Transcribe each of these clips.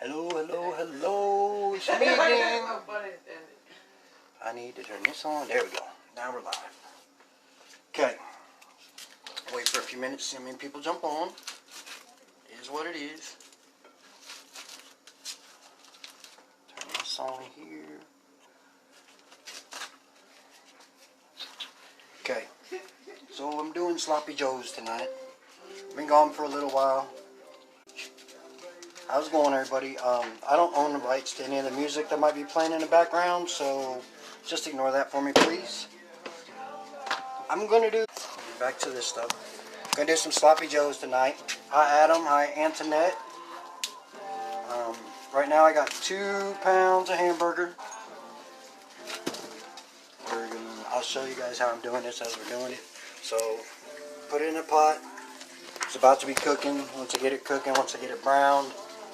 Hello, hello, hello. It's me again. I need to turn this on. There we go. Now we're live. Okay. Wait for a few minutes, see how many people jump on. It is what it is. Turn this on here. Okay. So I'm doing Sloppy Joe's tonight. Been gone for a little while. How's it going, everybody? I don't own the rights to any of the music that might be playing in the background, so just ignore that for me, please. I'm gonna do back to this stuff. Gonna do some Sloppy Joe's tonight. Hi, Adam. Hi, Antoinette. Right now, I got 2 pounds of hamburger. I'll show you guys how I'm doing this as we're doing it. So, put it in a pot. It's about to be cooking. Once I get it cooking, once I get it browned,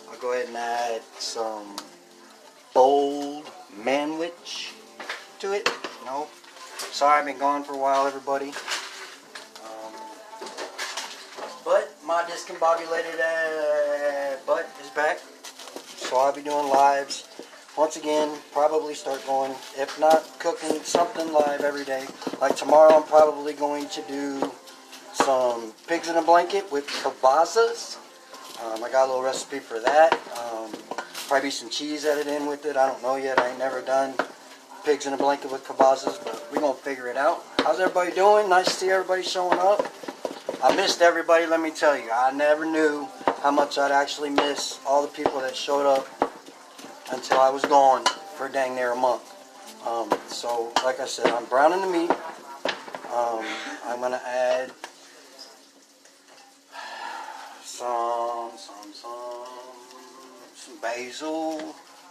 I'll go ahead and add some boiled manwich to it. No, sorry, I've been gone for a while, everybody. But my discombobulated butt is back, so I'll be doing lives. Once again, probably start going, if not cooking something live every day. Like tomorrow, I'm probably going to do some pigs in a blanket with kibazas. I got a little recipe for that. Probably some cheese added in with it. I don't know yet. I ain't never done pigs in a blanket with kibazas, but we're going to figure it out. How's everybody doing? Nice to see everybody showing up. I missed everybody, let me tell you. I never knew how much I'd actually miss all the people that showed up until I was gone for dang near a month. So, like I said, I'm browning the meat. I'm going to add some basil,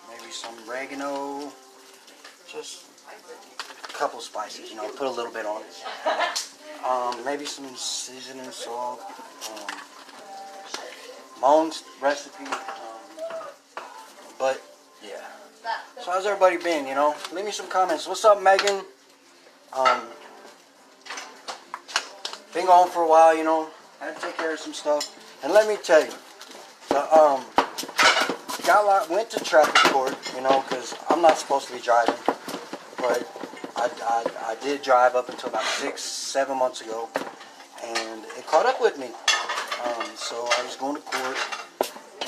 maybe some oregano, just a couple spices, you know, put a little bit on it. Maybe some seasoning salt, my own recipe, but yeah. So how's everybody been, you know? Leave me some comments. What's up, Megan? Been gone for a while, you know. Had to take care of some stuff. And let me tell you, went to traffic court, you know, because I'm not supposed to be driving, but I did drive up until about 6-7 months ago, and it caught up with me. So I was going to court,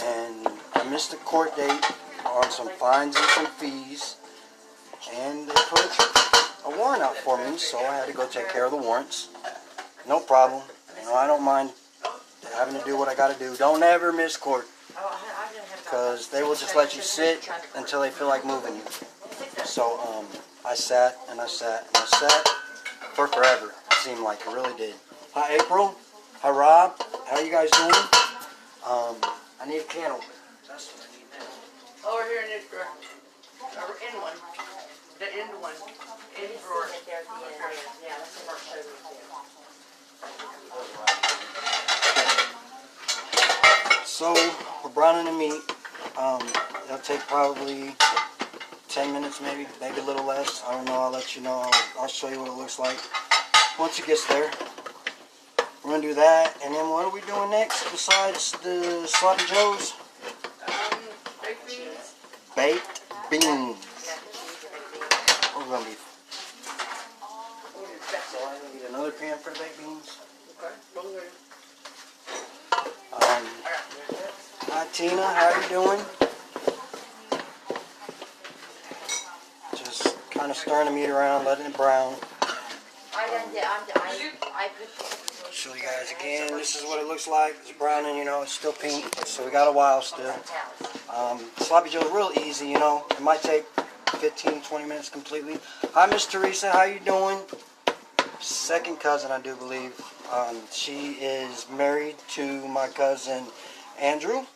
and I missed the court date on some fines and some fees, and they put a warrant out for me, so I had to go take care of the warrants. No problem. You know, I don't mind having to do what I got to do. Don't ever miss court, because they will just let you sit until they feel like moving you. So I sat and I sat and I sat for forever. It seemed like it really did. Hi, April. Hi, Rob. How you guys doing? I need a can opener. That's what I need now. Over here in this drawer. Or in one. The end one. In the drawer. Yeah, that's the first show. So we're browning the meat. It'll take probably 10 minutes, maybe a little less. I don't know. I'll let you know. I'll show you what it looks like once it gets there. We're gonna do that, and then what are we doing next besides the Sloppy Joe's? Baked beans. Baked beans. We're gonna be. So I need another pan for the baked beans. Okay, go ahead. Hi Tina, how are you doing? Just kind of stirring the meat around, letting it brown. Show you guys again. This is what it looks like. It's browning, you know. It's still pink, so we got a while still. Sloppy Joe's real easy, you know. It might take 15-20 minutes completely. Hi, Miss Teresa. How you doing? Second cousin, I do believe. She is married to my cousin Andrew.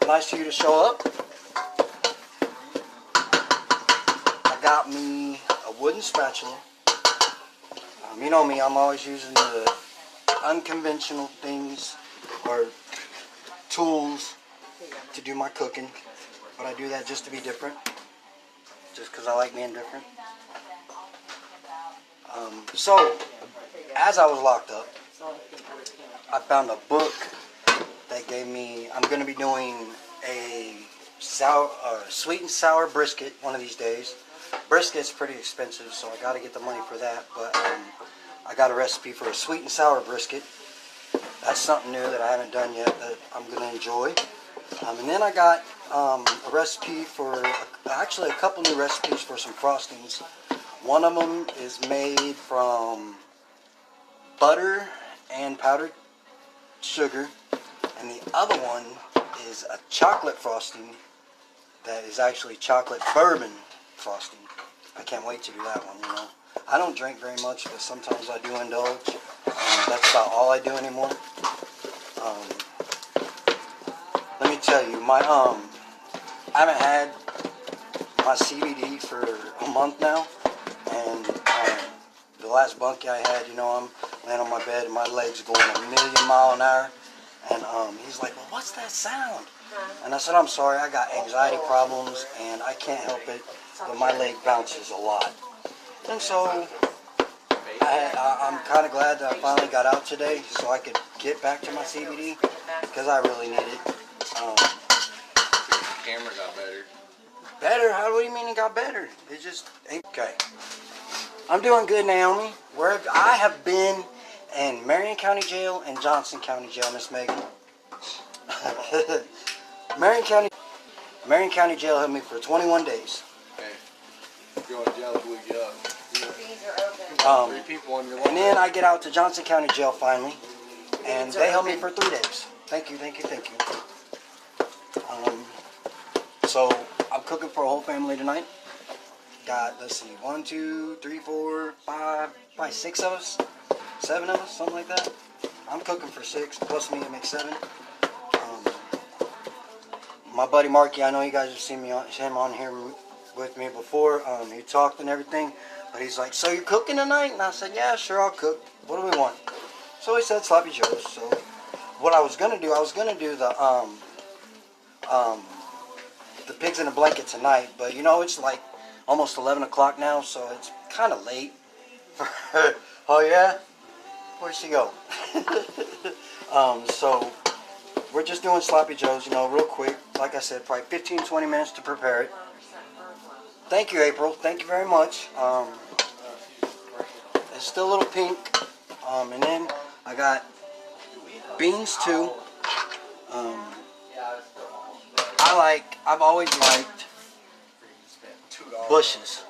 Nice of you to show up. I got me a wooden spatula. You know me, I'm always using the unconventional things or tools to do my cooking. But I do that just to be different. Just because I like being different. So, as I was locked up, I found a book that gave me. I'm gonna be doing a sweet and sour brisket one of these days. Brisket's pretty expensive, so I got to get the money for that. But I got a recipe for a sweet and sour brisket. That's something new that I haven't done yet that I'm gonna enjoy. And then I got a recipe for actually a couple new recipes for some frostings. One of them is made from butter and powdered sugar, and the other one is a chocolate frosting that is actually chocolate bourbon frosting. I can't wait to do that one, you know. I don't drink very much, but sometimes I do indulge, and that's about all I do anymore. Let me tell you, I haven't had my CBD for a month now, and the last bunkie I had, you know, I'm laying on my bed and my legs going a million miles an hour, and he's like, well, what's that sound? And I said, I'm sorry, I got anxiety problems, and I can't help it, but my leg bounces a lot. And so, I'm kind of glad that I finally got out today, so I could get back to my CBD, because I really need it. Camera got better. Better? How do you mean it got better? It just ain't okay. I'm doing good, Naomi. Where I have been in Marion County Jail and Johnson County Jail, Miss Megan. Marion County Jail held me for 21 days. Hey, if you're going to jail, we'll get up. Three people in your And then I get out to Johnson County Jail finally, and they held me for 3 days. Thank you. So I'm cooking for a whole family tonight. Got, let's see, 1, 2, 3, 4, 5, probably 6 of us, 7 of us, something like that. I'm cooking for 6, plus me, it makes 7. My buddy Marky, I know you guys have seen him on here with me before. He talked and everything, but he's like, so you're cooking tonight? And I said, yeah, sure, I'll cook. What do we want? So he said Sloppy Joe's. So what I was gonna do the pigs in a blanket tonight, but you know, it's like almost 11 o'clock now, so it's kind of late. Oh yeah? Where'd she go? So we're just doing Sloppy Joe's, you know, real quick. Like I said, probably 15-20 minutes to prepare it. Thank you, April. Thank you very much. It's still a little pink. And then I got beans too. I've always liked Bush's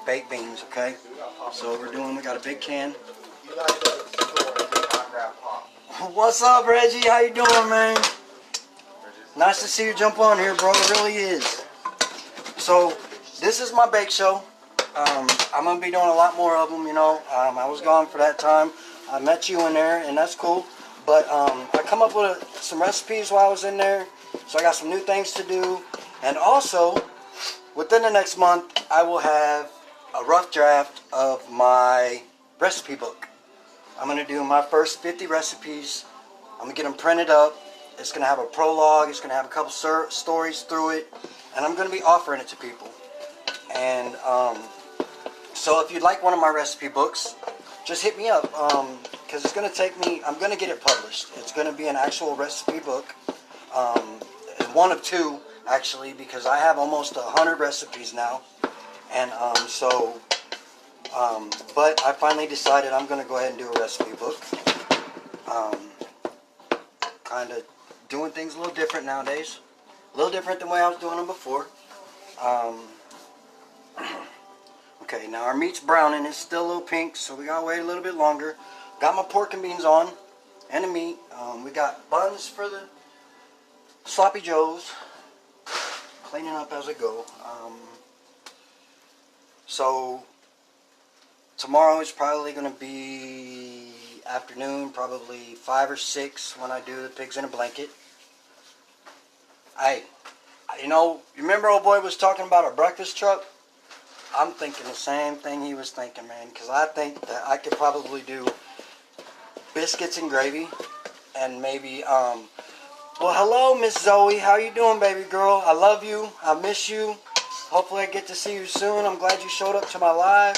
baked beans, okay? So we got a big can. What's up, Reggie? How you doing, man? Nice to see you jump on here, bro. It really is. So this is my bake show. I'm going to be doing a lot more of them, you know. I was gone for that time. I met you in there, and that's cool. But I come up with some recipes while I was in there. So I got some new things to do. And also, within the next month, I will have a rough draft of my recipe book. I'm going to do my first 50 recipes. I'm going to get them printed up. It's going to have a prologue. It's going to have a couple stories through it. And I'm going to be offering it to people. And so if you'd like one of my recipe books, just hit me up. Because it's going to take me, I'm going to get it published. It's going to be an actual recipe book. One of 2, actually, because I have almost 100 recipes now. And but I finally decided I'm going to go ahead and do a recipe book. Kind of doing things a little different nowadays. A little different than the way I was doing them before. Okay, now our meat's browning. It's still a little pink, so we got to wait a little bit longer. Got my pork and beans on, and the meat. We got buns for the Sloppy Joe's. Cleaning up as I go. So tomorrow is probably going to be afternoon, probably 5 or 6 when I do the pigs in a blanket. You know, you remember old boy was talking about a breakfast truck? I'm thinking the same thing he was thinking, man, because I think that I could probably do biscuits and gravy, and maybe, well, hello, Miss Zoe. How you doing, baby girl? I love you. I miss you. Hopefully I get to see you soon. I'm glad you showed up to my live.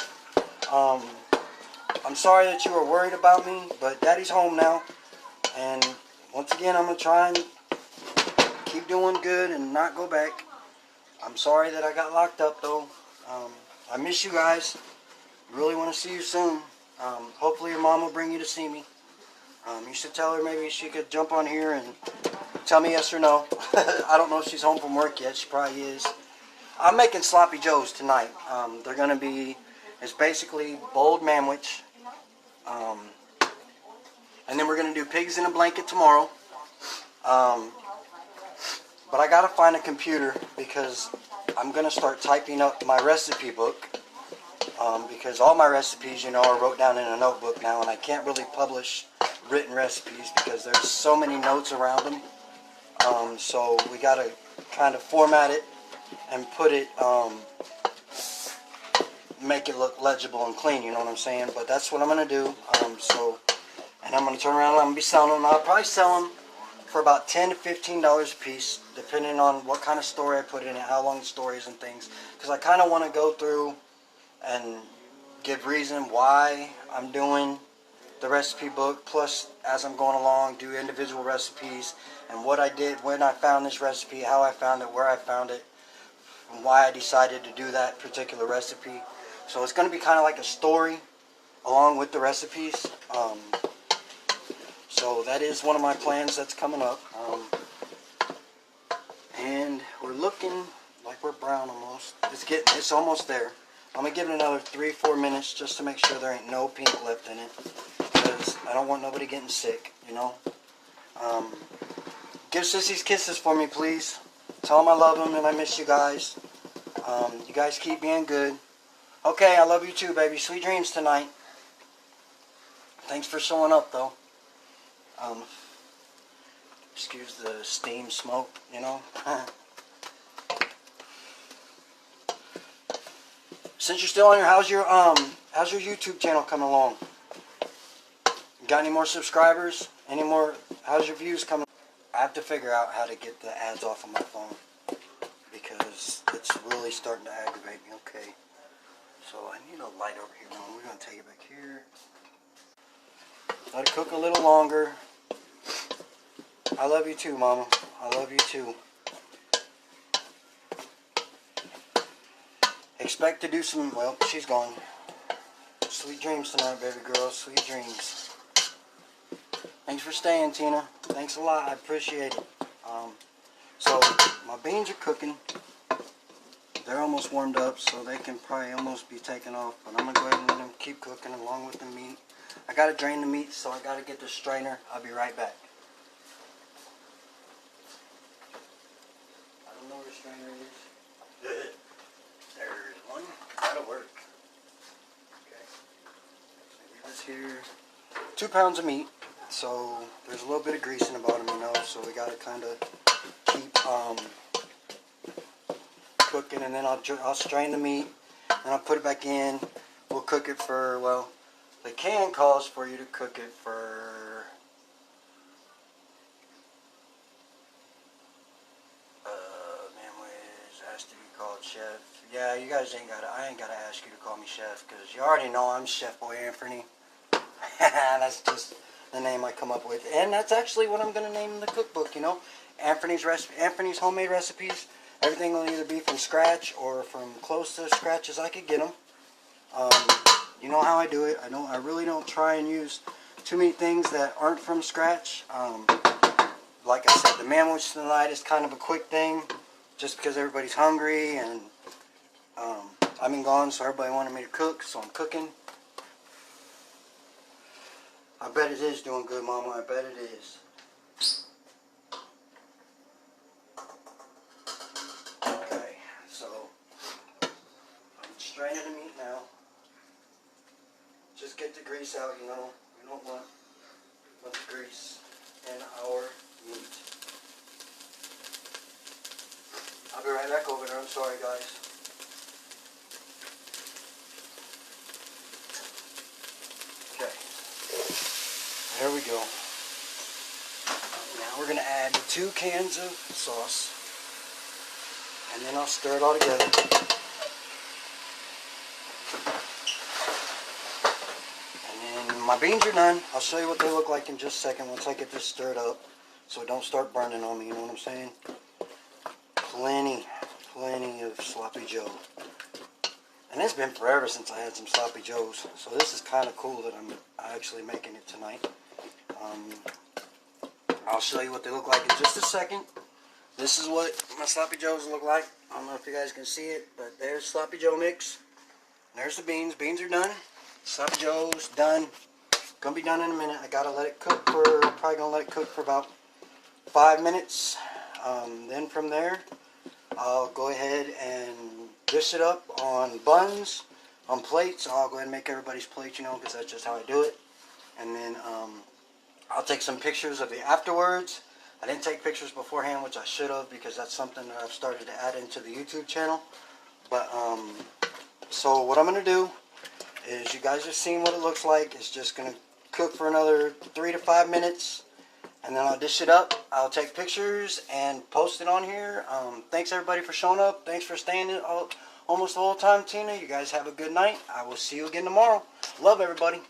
I'm sorry that you were worried about me, but Daddy's home now. And once again, I'm going to try and keep doing good and not go back. I'm sorry that I got locked up though. I miss you guys. Really want to see you soon. Hopefully your mom will bring you to see me. You should tell her maybe she could jump on here and tell me yes or no. I don't know if she's home from work yet. She probably is. I'm making sloppy joes tonight. They're going to be, it's basically boiled manwich. And then we're going to do pigs in a blanket tomorrow. But I got to find a computer because I'm going to start typing up my recipe book. Because all my recipes, you know, are wrote down in a notebook now, and I can't really publish written recipes because there's so many notes around them. So we got to kind of format it and put it, make it look legible and clean, you know what I'm saying? But that's what I'm going to do. And I'm going to turn around and I'm going to be selling them. I'll probably sell them for about $10 to $15 a piece, depending on what kind of story I put in it, how long the story is and things. Because I kind of want to go through and give reason why I'm doing the recipe book, plus as I'm going along do individual recipes and what I did when I found this recipe, how I found it, where I found it, and why I decided to do that particular recipe. So it's going to be kind of like a story along with the recipes. So that is one of my plans that's coming up. And we're looking like we're brown almost. It's almost there. I'm going to give it another 3-4 minutes just to make sure there ain't no pink left in it. Because I don't want nobody getting sick, you know. Give Sissy's kisses for me, please. Tell them I love them and I miss you guys. You guys keep being good. Okay, I love you too, baby. Sweet dreams tonight. Thanks for showing up, though. Excuse the steam smoke, you know. Since you're still on here, how's your YouTube channel coming along? Got any more subscribers? Any more? How's your views coming? I have to figure out how to get the ads off of my phone because it's really starting to aggravate me. Okay, so I need a light over here. We're gonna take it back here. Let it cook a little longer. I love you too, Mama. I love you too. Expect to do some, well, she's gone. Sweet dreams tonight, baby girl. Sweet dreams. Thanks for staying, Tina. Thanks a lot. I appreciate it. So, my beans are cooking. They're almost warmed up, so they can probably almost be taken off. But I'm going to go ahead and let them keep cooking along with the meat. I got to drain the meat, so I got to get the strainer. I'll be right back. I don't know where the strainer is. There's one. That'll work. Okay. This here. 2 pounds of meat. So there's a little bit of grease in the bottom, you know. So we got to kind of keep cooking, and then I'll strain the meat, and I'll put it back in. We'll cook it for, well, the can calls for you to cook it for has to be called chef. Yeah, you guys ain't gotta, I ain't gotta ask you to call me chef, because you already know I'm Chef Boy Anthony. That's just the name I come up with. And that's actually what I'm gonna name the cookbook, you know. Anthony's homemade recipes. Everything will either be from scratch or from close to scratch as I could get them. You know how I do it. I really don't try and use too many things that aren't from scratch. Like I said, the manwich tonight is kind of a quick thing, just because everybody's hungry, and I've been gone, so everybody wanted me to cook, so I'm cooking. I bet it is doing good, Mama. I bet it is. Okay, so I'm straining the meat now. Just get the grease out, you know. We don't want much grease in our meat. I'll be right back over there. I'm sorry, guys. Okay. There we go. Now we're going to add 2 cans of sauce. And then I'll stir it all together. And then my beans are done. I'll show you what they look like in just a second once I get this stirred up. So it don't start burning on me, you know what I'm saying? plenty of sloppy Joe. And it's been forever since I had some sloppy joes. So this is kind of cool that I'm actually making it tonight. I'll show you what they look like in just a second. This is what my sloppy joes look like. I don't know if you guys can see it, but there's sloppy joe mix. There's the beans. Beans are done. Sloppy joes done. Gonna be done in a minute. I gotta let it cook for, probably gonna let it cook for about 5 minutes. Then from there, I'll go ahead and dish it up on buns, on plates. I'll go ahead and make everybody's plate, you know, because that's just how I do it. And then I'll take some pictures of the afterwards. I didn't take pictures beforehand, which I should have, because that's something that I've started to add into the YouTube channel. But so what I'm going to do is, you guys just seen what it looks like. It's just going to cook for another 3 to 5 minutes. And then I'll dish it up. I'll take pictures and post it on here. Thanks everybody for showing up. Thanks for staying in almost the whole time, Tina. You guys have a good night. I will see you again tomorrow. Love everybody.